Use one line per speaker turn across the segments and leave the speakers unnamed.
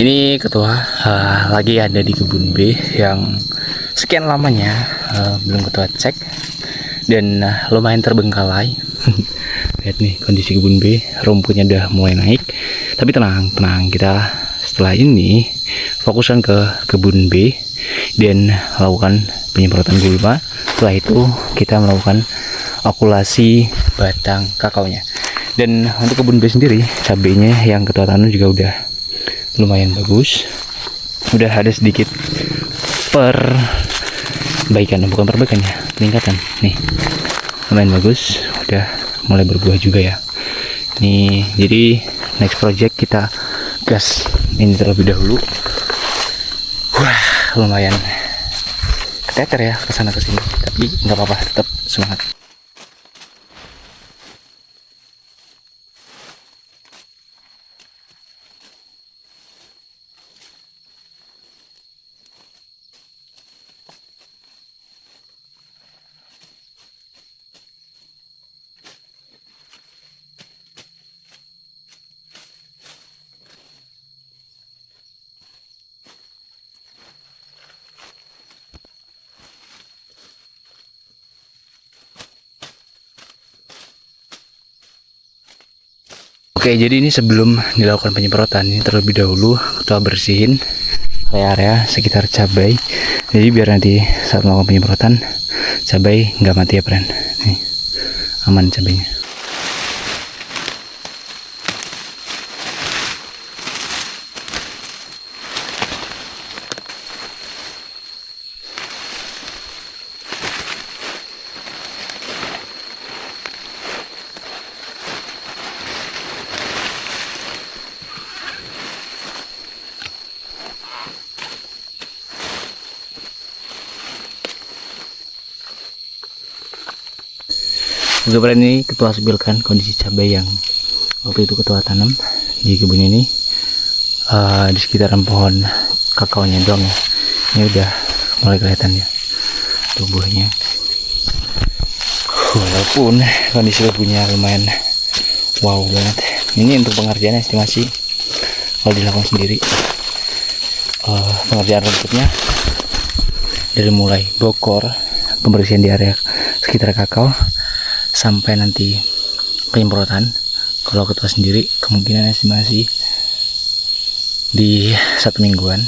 Ini ketua lagi ada di kebun B yang sekian lamanya belum ketua cek dan lumayan terbengkalai. Lihat nih kondisi kebun B, rumputnya udah mulai naik. Tapi tenang, kita setelah ini fokuskan ke kebun B dan lakukan penyemprotan gulma. Setelah itu kita melakukan okulasi batang kakaonya. Dan untuk kebun B sendiri, cabenya yang ketua tanam juga udah lumayan bagus, udah ada sedikit perbaikan, bukan perbaikan ya, peningkatan nih, lumayan bagus, udah mulai berbuah juga ya. Nih, jadi next project kita gas ini terlebih dahulu. Wah, lumayan keteter ya kesana kesini, tapi nggak apa-apa, tetap semangat. Oke, jadi ini sebelum dilakukan penyemprotan ini terlebih dahulu kita bersihin area-area sekitar cabai. Jadi biar nanti saat melakukan penyemprotan cabai nggak mati ya, friend. Nih, aman cabainya. Oke, friend, ini ketua sebelkan kondisi cabai yang waktu itu ketua tanam di kebun ini, di sekitaran pohon kakaonya doang ya. Ini udah mulai kelihatan ya tumbuhnya, walaupun kondisi kebunnya lumayan wow banget. Ini untuk pengerjaan estimasi kalau dilakukan sendiri, pengerjaan rumputnya dari mulai bokor, pembersihan di area sekitar kakao sampai nanti penyemprotan, kalau ketua sendiri kemungkinan estimasi di 1 mingguan.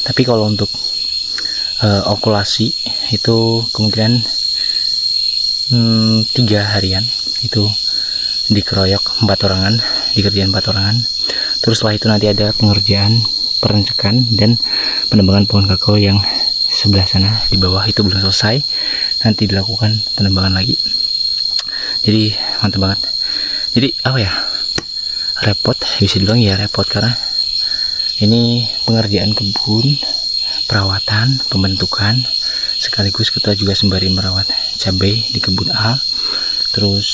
Tapi kalau untuk okulasi itu kemungkinan 3 harian, itu dikeroyok 4 orangan, dikerjain 4 orangan. Terus setelah itu nanti ada pengerjaan perencekan dan penebangan pohon kakao yang sebelah sana di bawah, itu belum selesai, nanti dilakukan penebangan lagi. Jadi mantap banget. Jadi apa ya, repot, bisa dibilang ya repot, karena ini pengerjaan kebun, perawatan, pembentukan, sekaligus kita juga sembari merawat cabai di kebun A. Terus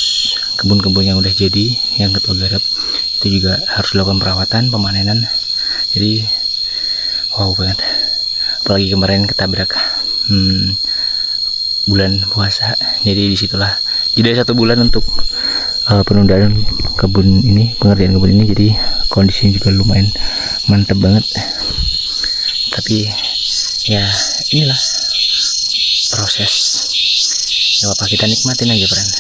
kebun-kebun yang udah jadi, yang ketua garap, itu juga harus dilakukan perawatan, pemanenan. Jadi wow banget. Apalagi kemarin ketabrak bulan puasa, jadi disitulah jadi 1 bulan untuk penundaan kebun ini, pengerjaan kebun ini. Jadi kondisinya juga lumayan mantap banget. Tapi ya inilah proses, ya apa, kita nikmatin aja, friend.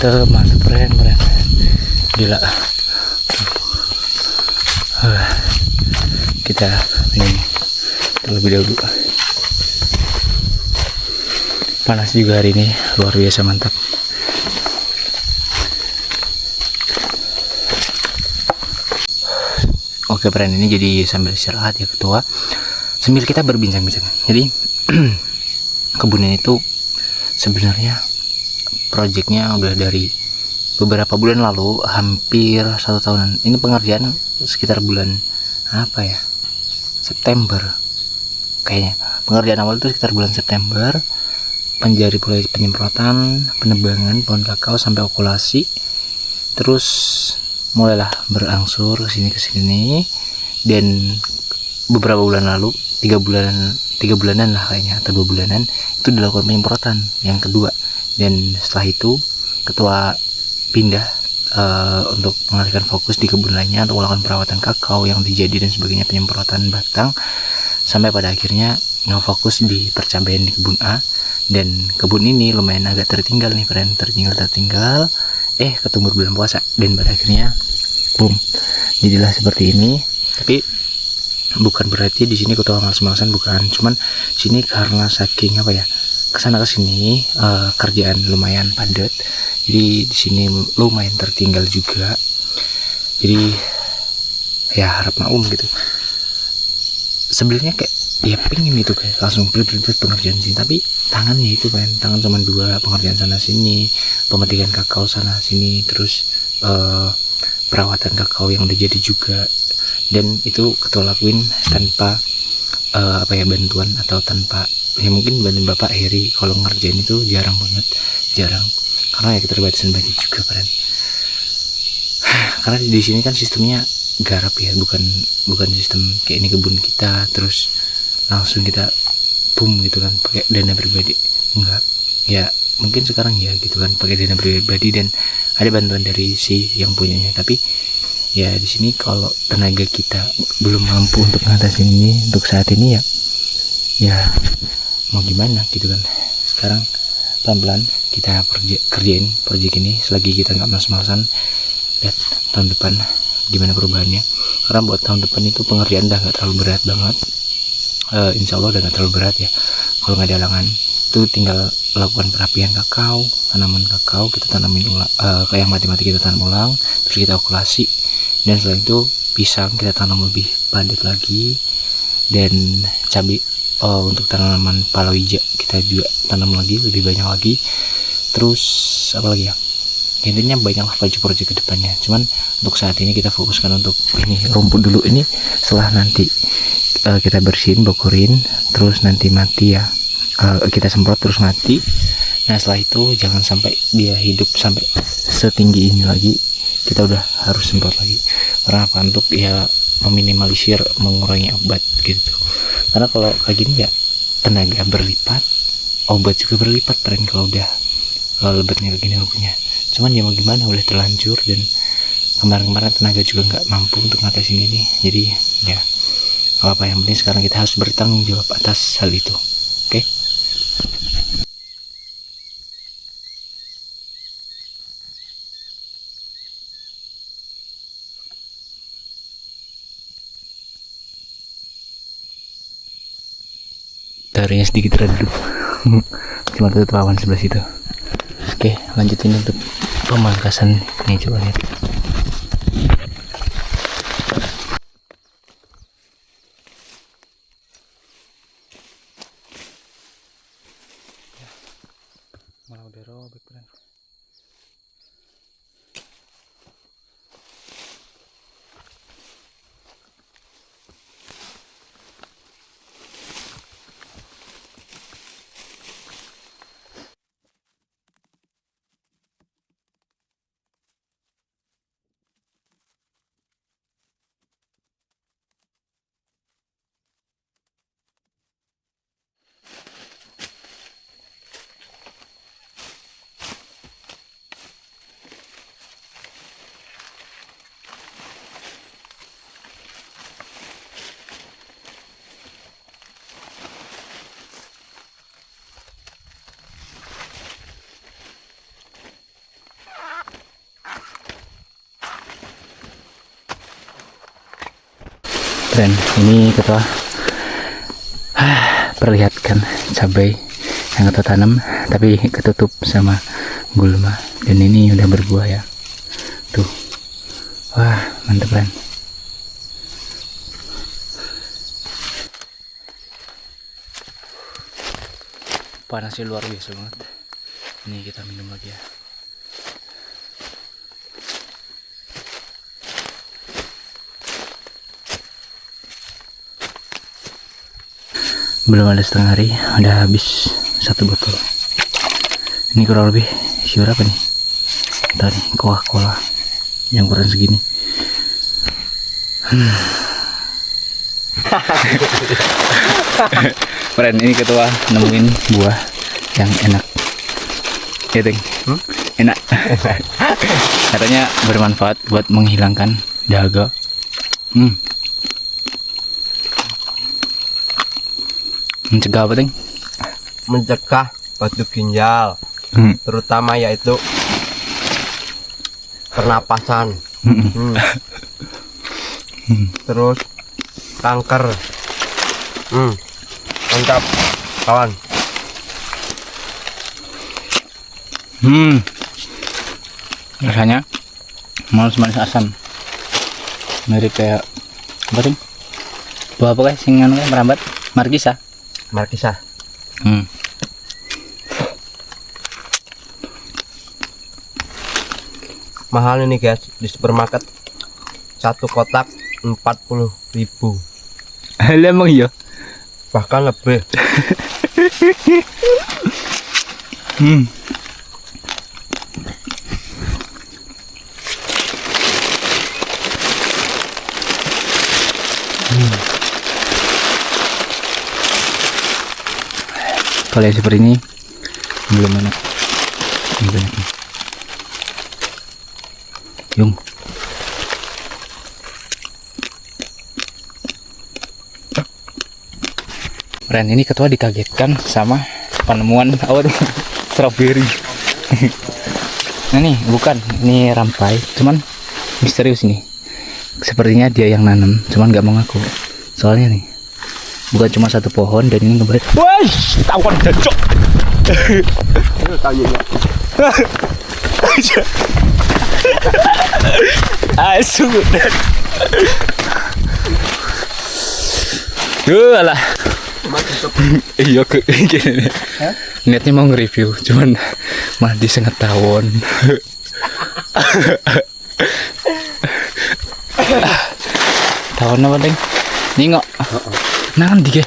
Mantap, keren, gila. Kita ini terlebih dahulu. Panas juga hari ini, luar biasa mantap. Oke, friend, ini jadi sambil istirahat ya ketua, sambil kita berbincang-bincang. Jadi kebun ini tuh sebenarnya projectnya udah dari beberapa bulan lalu, hampir 1 tahunan. Ini pengerjaan sekitar bulan apa ya, September kayaknya. Pengerjaan awal itu sekitar bulan September, dari mulai penyemprotan, penebangan pohon kakao sampai okulasi. Terus mulailah berangsur ke sini dan beberapa bulan lalu, 3 bulanan lah kayaknya, atau 2 bulanan itu dilakukan penyemprotan yang kedua. Dan setelah itu ketua pindah untuk mengalihkan fokus di kebun lainnya untuk melakukan perawatan kakao yang terjadi dan sebagainya, penyemprotan batang, sampai pada akhirnya ngefokus di percapaian di kebun A. Dan kebun ini lumayan agak tertinggal nih friend, tertinggal ketemu bulan puasa, dan pada akhirnya boom, jadilah seperti ini. Tapi bukan berarti di sini ketua males-malesan, bukan, cuman sini karena saking kesana kesini kerjaan lumayan padat, jadi di sini lumayan tertinggal juga. Jadi ya harap maklum gitu. Sebenarnya kayak ya pengen itu kayak langsung beli pengerjaan sini, tapi tangannya itu kan tangan cuma 2, pengerjaan sana sini, pemetikan kakao sana sini, terus perawatan kakao yang udah jadi juga. Dan itu ketua lakuin tanpa bantuan, atau tanpa mungkin bantuan Bapak Heri. Kalau ngerjain itu jarang karena ya keterbatasan budget juga kan. Karena di sini kan sistemnya garap ya, bukan sistem kayak ini kebun kita terus langsung kita boom gitu kan pakai dana pribadi, enggak ya. Mungkin sekarang ya gitu kan pakai dana pribadi dan ada bantuan dari si yang punyanya. Tapi ya di sini kalau tenaga kita belum mampu untuk ngatasin ini untuk saat ini, ya mau gimana gitu kan. Sekarang pelan-pelan kita kerjain proyek ini selagi kita nggak malas-malasan. Lihat tahun depan gimana perubahannya, karena buat tahun depan itu pengerjaan udah nggak terlalu berat banget. Insya Allah udah nggak terlalu berat ya kalau nggak ada halangan. Itu tinggal lakukan perapian kakao, tanaman kakao kita tanamin ulang, kayak yang mati-mati kita tanam ulang, terus kita okulasi. Dan setelah itu pisang kita tanam lebih padat lagi, dan cabai untuk tanaman palawija kita juga tanam lagi lebih banyak lagi. Terus apa lagi ya, intinya banyak proyek-proyek ke depannya. Cuman untuk saat ini kita fokuskan untuk ini rumput dulu. Ini setelah nanti kita bersihin, bokorin, terus nanti mati ya, kita semprot terus mati. Nah setelah itu jangan sampai dia hidup sampai setinggi ini lagi, kita udah harus semprot lagi. Karena apa? Untuk ya meminimalisir, mengurangi obat gitu. Karena kalau kayak gini ya tenaga berlipat, obat juga berlipat kalau udah lebatnya begini rumputnya. Cuman ya mau gimana, udah terlanjur, dan kemarin tenaga juga nggak mampu untuk ngatasin ini. Jadi ya apa yang penting sekarang kita harus bertanggung jawab atas hal itu. Oke? Tarinya sedikit redup. Cuma tutup awan sebelah situ. Oke, lanjutin untuk pemangkasan nih, coba lihat. Malah udah robek kan. Dan ini ketua perlihatkan cabai yang kita tanam tapi ketutup sama gulma, dan ini udah berbuah ya tuh. Wah mantep kan. Panasnya luar biasa banget. Ini kita minum lagi ya. Belum ada setengah hari udah habis 1 botol. Ini kurang lebih isi berapa nih? Bentar nih, Coca-Cola yang ukuran segini. Keren, ini ketua nemuin buah yang enak. Ya, Ting? Enak. Katanya bermanfaat buat menghilangkan dahaga. Mencegah apa, Ting?
Mencegah batu ginjal, terutama yaitu pernapasan, terus kanker. Mantap kawan.
Rasanya manis asam, mirip kayak apa tuh? Buah apa guys? Yang anu merambat? Markisa.
Mahal ini guys, di supermarket satu kotak 40.000,
Emang iya?
bahkan lebih.
Kalau yang seperti ini belum enak. Ini banyak nih. Yung. Keren, ini ketua dikagetkan sama penemuan apa tuh? Strawberry. Nah nih, bukan, ini rampai, cuman misterius ini. Sepertinya dia yang nanam, cuman nggak mau ngaku. Soalnya nih, bukan cuma satu pohon dan ini ngebaik. Wah, tawan jancok. Asu. Alah. Iya ke gini. Niatnya mau nge-review, cuman malah disengat tawon. Tawon apa, Deng? Ningok. Nangan dike.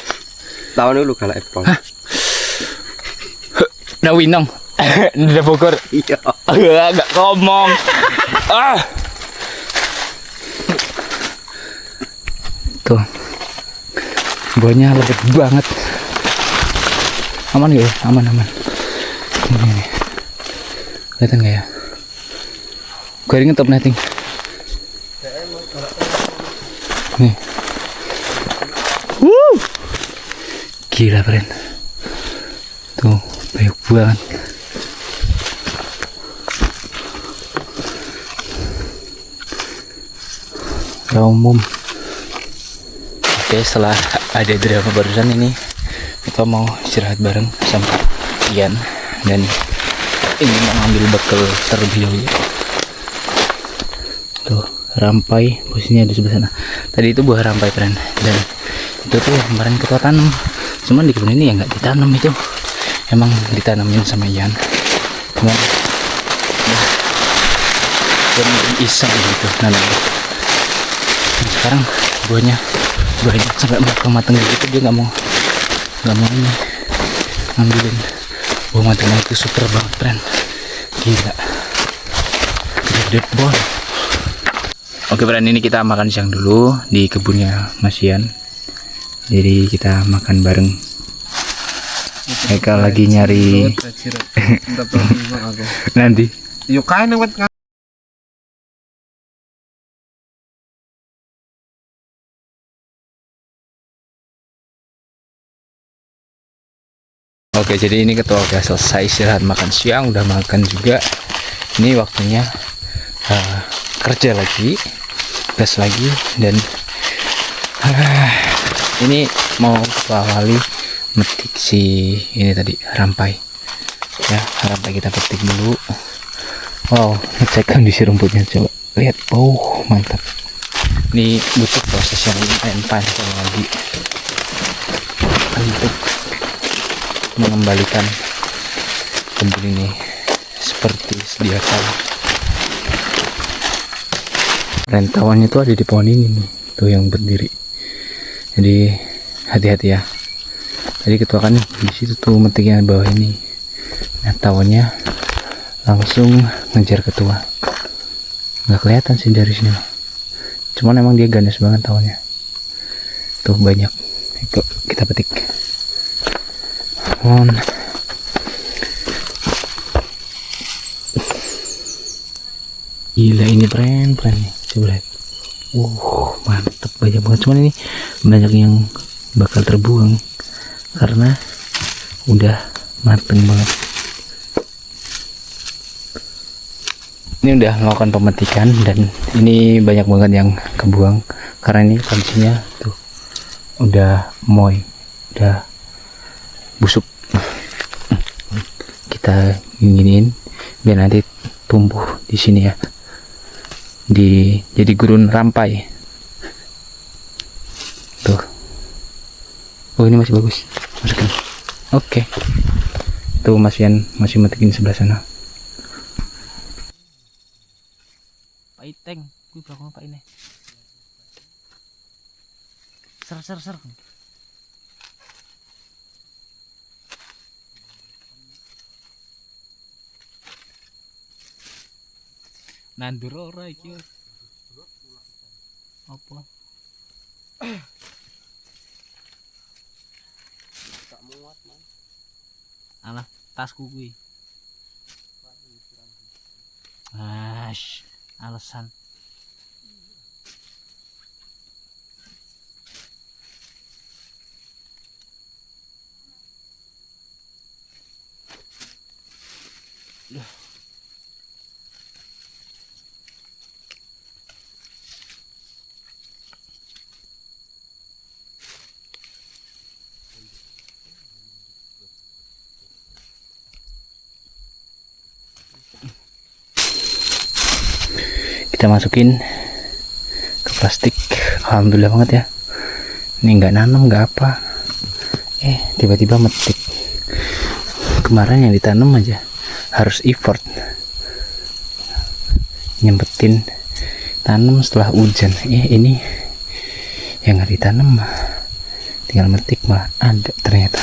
Tahun dulu kalau Apple.
Nah winong. Udah Bogor.
Iya.
Enggak ngomong. Tuh. Buahnya lebat banget. Aman gak ya? Aman. Ini. Kelihatan gak ya? Garingnya top netting. Nih. Gila keren. Tuh, banyak banget. Umum. Oke, setelah ada drama barusan ini, kita mau istirahat bareng sama Ian dan ingin mengambil bekal terlebih dahulu. Tuh, rampai posisinya di sebelah sana. Tadi itu buah rampai keren, dan itu tuh yang kemarin kita tanam. Cuman di kebun ini ya nggak ditanam itu, emang ditanamin sama Ian. Cuman iseng gitu nanamnya. Dan sekarang buahnya banyak sampai matang gitu, dia nggak mau ini ngambilin. Buah matangnya itu super banget keren, gila, gede banget. Oke friend, ini kita makan siang dulu di kebunnya Mas Ian. Jadi kita makan bareng. Mereka lagi nyari nanti.
Yuk kain awet.
Oke, jadi ini ketua udah selesai istirahat makan siang, udah makan juga. Ini waktunya kerja lagi, gas lagi, dan ini mau awali metik si ini tadi rampai. Ya, rampai kita petik dulu. Wow, ngecek kondisi rumputnya, coba lihat. Oh, mantap. Ini butuh proses yang lumayan panjang lagi untuk mengembalikan kebun ini seperti sedia kala. Rentawannya itu ada di pohon ini nih, tuh yang berdiri. Jadi hati-hati ya. Tadi ketua kan di situ tuh metiknya bawah ini. Nah tawonnya langsung ngejar ketua. Nggak kelihatan sih dari sini, cuman emang dia ganas banget tawonnya. Tuh banyak, itu kita petik. Gila ini keren nih, coba lihat. Mantep, banyak banget. Cuman ini banyak yang bakal terbuang karena udah mateng banget. Ini udah melakukan pemetikan dan ini banyak banget yang kebuang karena ini kondisinya tuh udah moy, udah busuk. Kita giniin biar nanti tumbuh di sini ya, jadi gurun rampai tuh. Ini masih bagus, masukin. Oke. Tuh Mas Yan masih metikin sebelah sana. Pak Iteng, gue belakang Pak ini. Ser. Nandur ora iki. Apa?
Tak muat, Man.
Alah, tasku kuwi. Alasan. Kita masukin ke plastik. Alhamdulillah banget ya, ini nggak nanam nggak apa, tiba-tiba metik. Kemarin yang ditanam aja harus effort nyempetin tanam setelah hujan. Ini yang nggak ditanam tinggal metik mah ada ternyata.